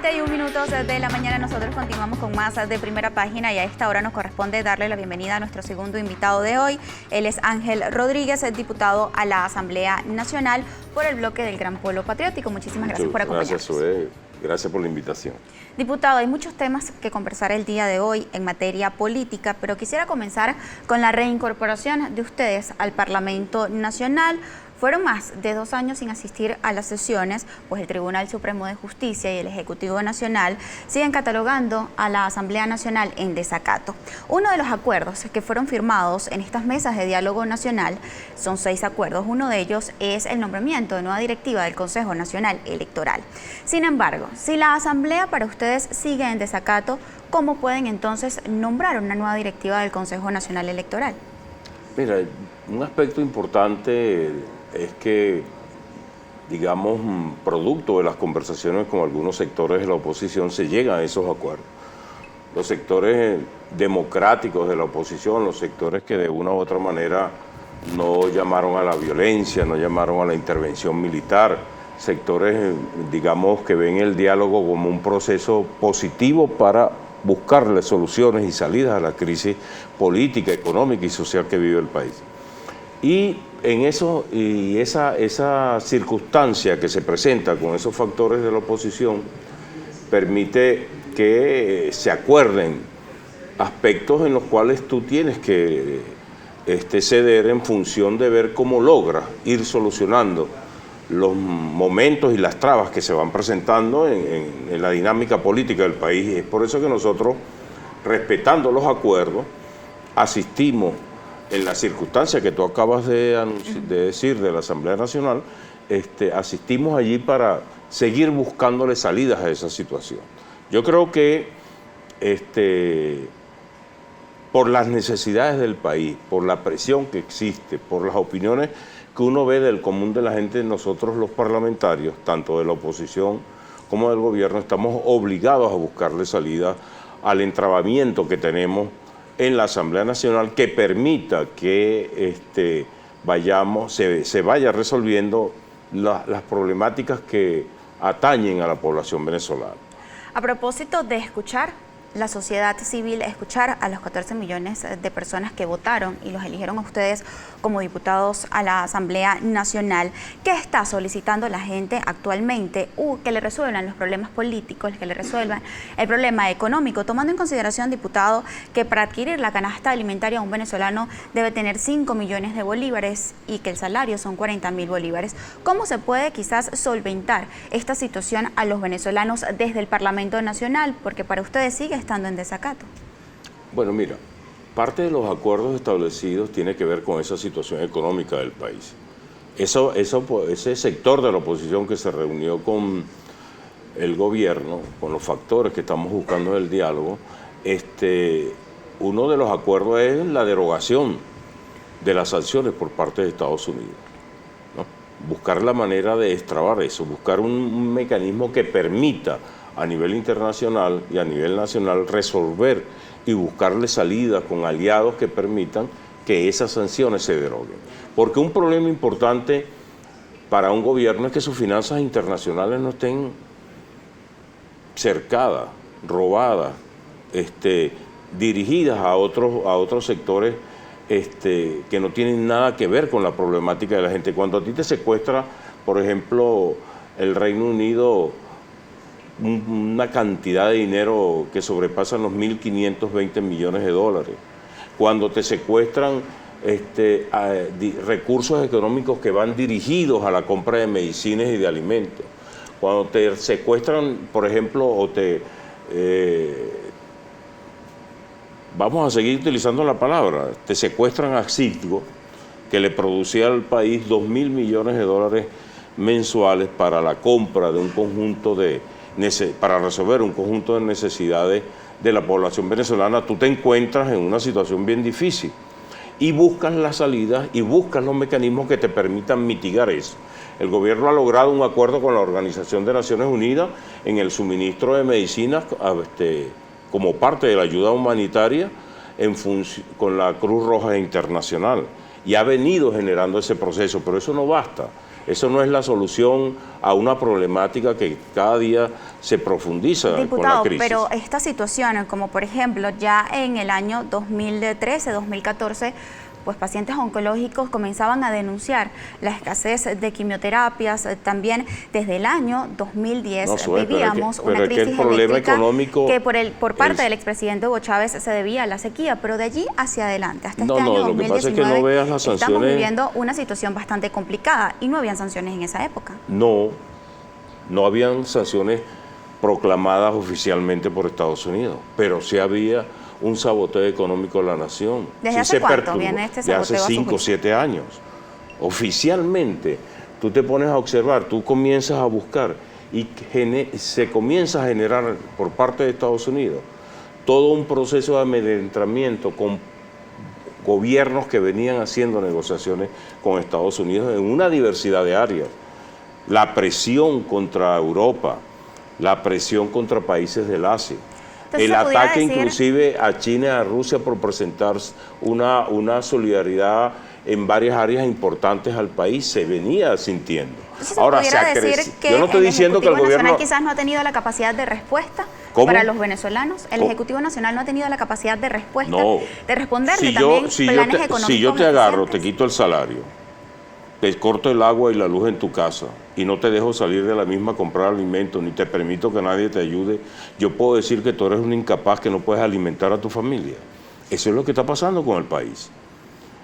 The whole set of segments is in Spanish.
7:01 de la mañana, nosotros continuamos con más de Primera Página y a esta hora nos corresponde darle la bienvenida a nuestro segundo invitado de hoy. Él es Ángel Rodríguez, diputado a la Asamblea Nacional por el bloque del Gran Polo Patriótico. Muchísimas gracias por acompañarnos. Gracias, Zoe. Gracias por la invitación. Diputado, hay muchos temas que conversar el día de hoy en materia política, pero quisiera comenzar con la reincorporación de ustedes al Parlamento Nacional. Fueron más de 2 años sin asistir a las sesiones, pues el Tribunal Supremo de Justicia y el Ejecutivo Nacional siguen catalogando a la Asamblea Nacional en desacato. Uno de los acuerdos que fueron firmados en estas mesas de diálogo nacional son 6 acuerdos. Uno de ellos es el nombramiento de nueva directiva del Consejo Nacional Electoral. Sin embargo, si la Asamblea para ustedes sigue en desacato, ¿cómo pueden entonces nombrar una nueva directiva del Consejo Nacional Electoral? Mira, un aspecto importante es que, digamos, producto de las conversaciones con algunos sectores de la oposición, se llegan a esos acuerdos. Los sectores democráticos de la oposición, los sectores que de una u otra manera no llamaron a la violencia, no llamaron a la intervención militar, sectores, digamos, que ven el diálogo como un proceso positivo para buscarle soluciones y salidas a la crisis política, económica y social que vive el país. Y en eso, esa circunstancia que se presenta con esos factores de la oposición permite que se acuerden aspectos en los cuales tú tienes que ceder en función de ver cómo logras ir solucionando los momentos y las trabas que se van presentando en la dinámica política del país. Y es por eso que nosotros, respetando los acuerdos, asistimos en la circunstancia que tú acabas de decir de la Asamblea Nacional, asistimos allí para seguir buscándole salidas a esa situación. Yo creo que por las necesidades del país, por la presión que existe, por las opiniones que uno ve del común de la gente, nosotros los parlamentarios, tanto de la oposición como del gobierno, estamos obligados a buscarle salida al entrabamiento que tenemos en la Asamblea Nacional que permita que se vaya resolviendo las problemáticas que atañen a la población venezolana. A propósito de escuchar la sociedad civil, escuchar a los 14 millones de personas que votaron y los eligieron a ustedes como diputados a la Asamblea Nacional, ¿qué está solicitando la gente actualmente? Que le resuelvan los problemas políticos, que le resuelvan el problema económico, tomando en consideración, diputado, que para adquirir la canasta alimentaria un venezolano debe tener 5 millones de bolívares y que el salario son 40.000 bolívares. ¿Cómo se puede quizás solventar esta situación a los venezolanos desde el Parlamento Nacional? Porque para ustedes sigue estando en desacato. Bueno, mira, parte de los acuerdos establecidos tiene que ver con esa situación económica del país. Ese sector de la oposición que se reunió con el gobierno, con los factores que estamos buscando en el diálogo, uno de los acuerdos es la derogación de las sanciones por parte de Estados Unidos, ¿no? Buscar la manera de destrabar eso, buscar un mecanismo que permita a nivel internacional y a nivel nacional resolver y buscarle salidas con aliados que permitan que esas sanciones se deroguen. Porque un problema importante para un gobierno es que sus finanzas internacionales no estén cercadas, robadas, dirigidas a otros sectores que no tienen nada que ver con la problemática de la gente. Cuando a ti te secuestra, por ejemplo, el Reino Unido, una cantidad de dinero que sobrepasa los 1.520 millones de dólares. Cuando te secuestran recursos económicos que van dirigidos a la compra de medicinas y de alimentos. Cuando te secuestran, por ejemplo, vamos a seguir utilizando la palabra, te secuestran a Citgo, que le producía al país 2.000 millones de dólares mensuales para la compra de un conjunto para resolver un conjunto de necesidades de la población venezolana. Tú te encuentras en una situación bien difícil y buscas las salidas y buscas los mecanismos que te permitan mitigar eso. El gobierno ha logrado un acuerdo con la Organización de Naciones Unidas en el suministro de medicinas como parte de la ayuda humanitaria con la Cruz Roja Internacional, y ha venido generando ese proceso, pero eso no basta. Eso no es la solución a una problemática que cada día se profundiza con la Diputado, crisis. pero esta situación, como por ejemplo ya en el año 2013, 2014, pues pacientes oncológicos comenzaban a denunciar la escasez de quimioterapias. También desde el año 2010 vivíamos una crisis eléctrica que por parte del expresidente Hugo Chávez se debía a la sequía, pero de allí hacia adelante, hasta este año 2019, lo que pasa es que no veas las sanciones. Estamos viviendo una situación bastante complicada y no habían sanciones en esa época. No habían sanciones proclamadas oficialmente por Estados Unidos, pero sí había un saboteo económico de la nación. ¿Desde hace cuánto viene este saboteo? De hace 5 o 7 años. Oficialmente, tú te pones a observar, tú comienzas a buscar y se comienza a generar por parte de Estados Unidos todo un proceso de amedrentamiento con gobiernos que venían haciendo negociaciones con Estados Unidos en una diversidad de áreas. La presión contra Europa, la presión contra países del Asia. Entonces, el ataque inclusive a China y a Rusia por presentar una solidaridad en varias áreas importantes al país se venía sintiendo. Entonces, ahora decir que yo no estoy diciendo que el gobierno nacional quizás no ha tenido la capacidad de respuesta para los venezolanos. El Ejecutivo Nacional no ha tenido la capacidad de respuesta, de responderle también planes económicos. Si yo te agarro, te quito el salario, te corto el agua y la luz en tu casa y no te dejo salir de la misma a comprar alimentos, ni te permito que nadie te ayude, yo puedo decir que tú eres un incapaz que no puedes alimentar a tu familia. Eso es lo que está pasando con el país.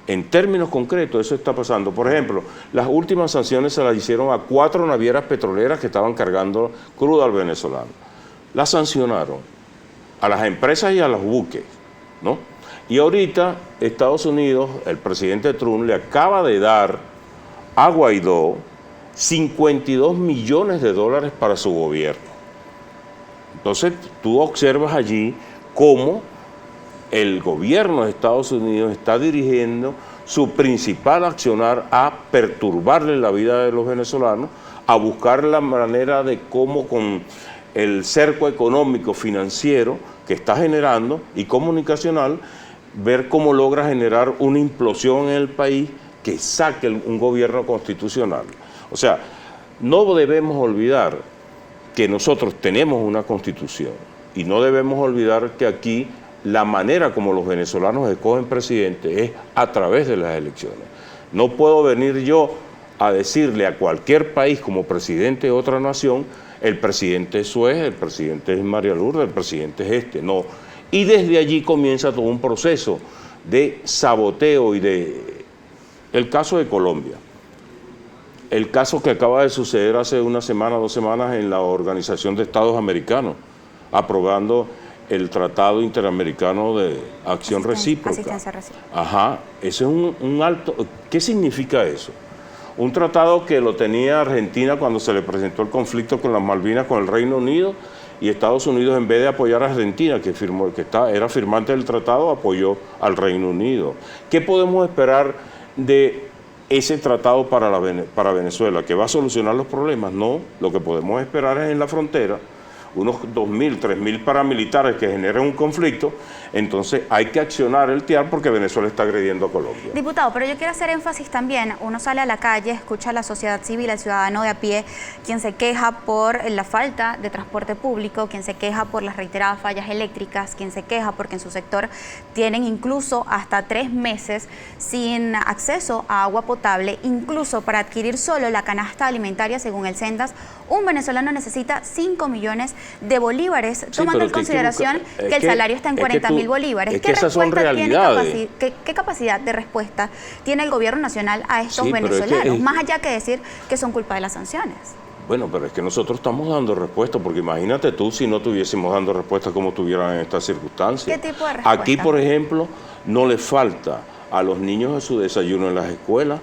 En términos concretos, eso está pasando. Por ejemplo, las últimas sanciones se las hicieron a 4 navieras petroleras que estaban cargando crudo al venezolano. Las sancionaron a las empresas y a los buques, ¿no? Y ahorita Estados Unidos, el presidente Trump, le acaba de dar a Guaidó 52 millones de dólares para su gobierno. Entonces, tú observas allí cómo el gobierno de Estados Unidos está dirigiendo su principal accionar a perturbarle la vida de los venezolanos, a buscar la manera de cómo con el cerco económico, financiero que está generando y comunicacional, ver cómo logra generar una implosión en el país que saque un gobierno constitucional. O sea, no debemos olvidar que nosotros tenemos una constitución y no debemos olvidar que aquí la manera como los venezolanos escogen presidente es a través de las elecciones. No puedo venir yo a decirle a cualquier país como presidente de otra nación, el presidente es Suez, el presidente es María Lourdes, el presidente es este, no. Y desde allí comienza todo un proceso de saboteo y de... El caso de Colombia, el caso que acaba de suceder hace una semana, 2 semanas en la Organización de Estados Americanos, aprobando el Tratado Interamericano de Acción Recíproca. Asistencia recíproca. Ajá, ese es un alto... ¿Qué significa eso? Un tratado que lo tenía Argentina cuando se le presentó el conflicto con las Malvinas con el Reino Unido, y Estados Unidos, en vez de apoyar a Argentina, era firmante del tratado, apoyó al Reino Unido. ¿Qué podemos esperar de ese tratado para Venezuela? ¿Que va a solucionar los problemas? No, lo que podemos esperar es en la frontera unos 2.000, 3.000 paramilitares que generen un conflicto, entonces hay que accionar el TIAR porque Venezuela está agrediendo a Colombia. Diputado, pero yo quiero hacer énfasis también, uno sale a la calle, escucha a la sociedad civil, al ciudadano de a pie, quien se queja por la falta de transporte público, quien se queja por las reiteradas fallas eléctricas, quien se queja porque en su sector tienen incluso hasta 3 meses sin acceso a agua potable, incluso para adquirir solo la canasta alimentaria, según el Sendas, un venezolano necesita 5 millones de bolívares, tomando en consideración que el salario está en 40.000 bolívares. ¿Qué respuesta tiene, qué capacidad de respuesta tiene el gobierno nacional a estos venezolanos? Más allá que decir que son culpa de las sanciones. Bueno, pero es que nosotros estamos dando respuesta, porque imagínate tú si no estuviésemos dando respuesta como estuvieran en estas circunstancias. ¿Qué tipo de respuesta? Aquí, por ejemplo, no le falta a los niños de su desayuno en las escuelas.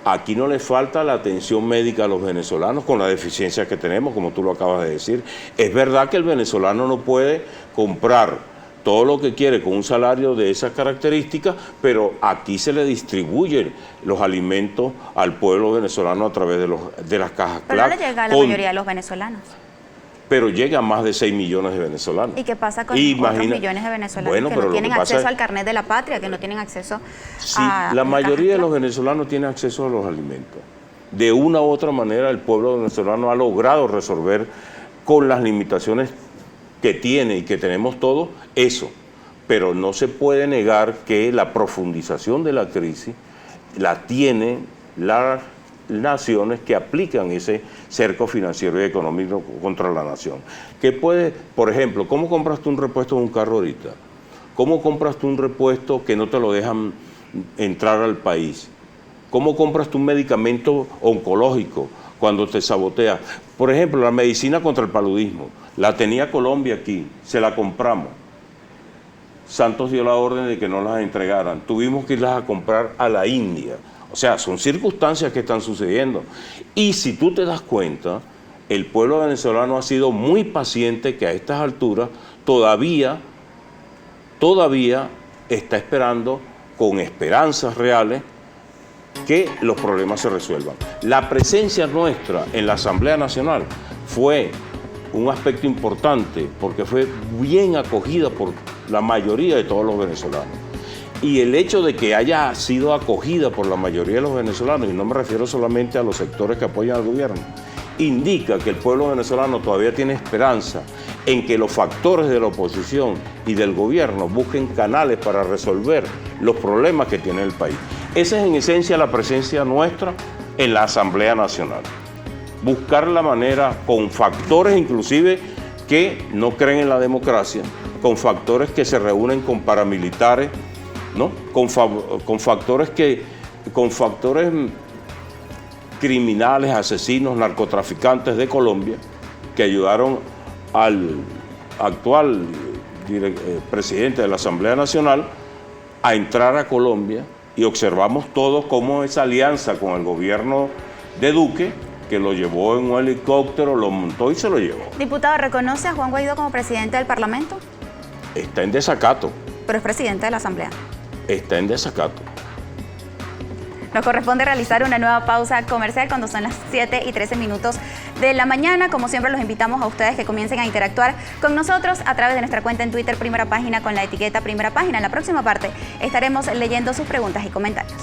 Aquí no le falta la atención médica a los venezolanos con la deficiencia que tenemos, como tú lo acabas de decir. Es verdad que el venezolano no puede comprar todo lo que quiere con un salario de esas características, pero aquí se le distribuyen los alimentos al pueblo venezolano a través de las cajas CLAC. Pero no le llega a la mayoría de los venezolanos. Pero llega a más de 6 millones de venezolanos. ¿Y qué pasa con los otros millones de venezolanos que no tienen acceso al carnet de la patria, que no tienen acceso a la mayoría de los venezolanos tienen acceso a los alimentos, de una u otra manera el pueblo venezolano ha logrado resolver con las limitaciones que tiene y que tenemos todos eso. Pero no se puede negar que la profundización de la crisis la tienen las naciones que aplican ese cerco financiero y económico contra la nación. ¿Qué puede, por ejemplo, cómo compras tú un repuesto de un carro ahorita? ¿Cómo compras tú un repuesto que no te lo dejan entrar al país? ¿Cómo compras tú un medicamento oncológico cuando te sabotea? Por ejemplo, la medicina contra el paludismo, la tenía Colombia aquí, se la compramos. Santos dio la orden de que no las entregaran. Tuvimos que irlas a comprar a la India. O sea, son circunstancias que están sucediendo. Y si tú te das cuenta, el pueblo venezolano ha sido muy paciente, que a estas alturas todavía está esperando con esperanzas reales que los problemas se resuelvan. La presencia nuestra en la Asamblea Nacional fue un aspecto importante porque fue bien acogida por la mayoría de todos los venezolanos. Y el hecho de que haya sido acogida por la mayoría de los venezolanos, y no me refiero solamente a los sectores que apoyan al gobierno, indica que el pueblo venezolano todavía tiene esperanza en que los factores de la oposición y del gobierno busquen canales para resolver los problemas que tiene el país. Esa es en esencia la presencia nuestra en la Asamblea Nacional. Buscar la manera con factores inclusive que no creen en la democracia, con factores que se reúnen con paramilitares, ¿no? con factores criminales, asesinos, narcotraficantes de Colombia, que ayudaron al actual presidente de la Asamblea Nacional a entrar a Colombia, y observamos todos cómo esa alianza con el gobierno de Duque, que lo llevó en un helicóptero, lo montó y se lo llevó. Diputado, ¿reconoce a Juan Guaidó como presidente del Parlamento? Está en desacato. Pero es presidente de la Asamblea. Está en desacato. Nos corresponde realizar una nueva pausa comercial cuando son las 7:13 de la mañana. Como siempre, los invitamos a ustedes que comiencen a interactuar con nosotros a través de nuestra cuenta en Twitter, Primera Página, con la etiqueta Primera Página. En la próxima parte estaremos leyendo sus preguntas y comentarios.